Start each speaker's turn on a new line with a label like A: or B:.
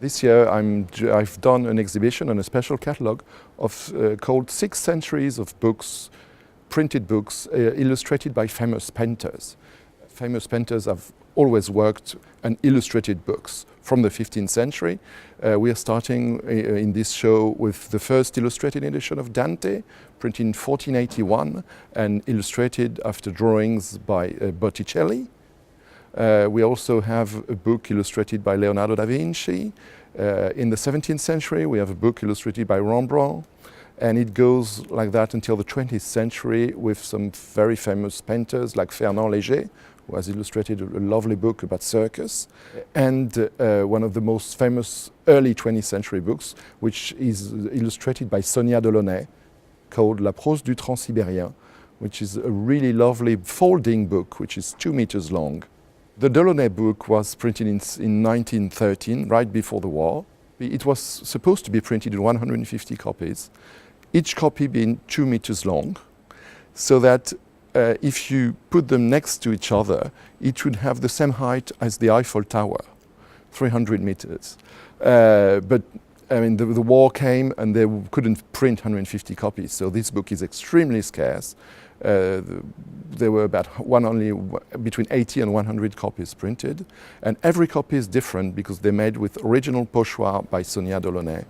A: This year I've done an exhibition and a special catalogue called 6 Centuries of Books, printed books illustrated by famous painters. Famous painters have always worked and illustrated books from the 15th century. We are starting in this show with the first illustrated edition of Dante, printed in 1481 and illustrated after drawings by Botticelli. We also have a book illustrated by Leonardo da Vinci. In the 17th century we have a book illustrated by Rembrandt, and it goes like that until the 20th century with some very famous painters like Fernand Léger, who has illustrated a lovely book about circus, and one of the most famous early 20th century books, which is illustrated by Sonia Delaunay, called La Prose du Transsibérien, which is a really lovely folding book which is 2 meters long. The Delaunay book was printed in 1913, right before the war. It was supposed to be printed in 150 copies, each copy being 2 meters long, so that if you put them next to each other, it would have the same height as the Eiffel Tower, 300 meters. But I mean, the war came and they couldn't print 150 copies, so this book is extremely scarce. There were about only between 80 and 100 copies printed, and every copy is different because they're made with original pochoir by Sonia Delaunay.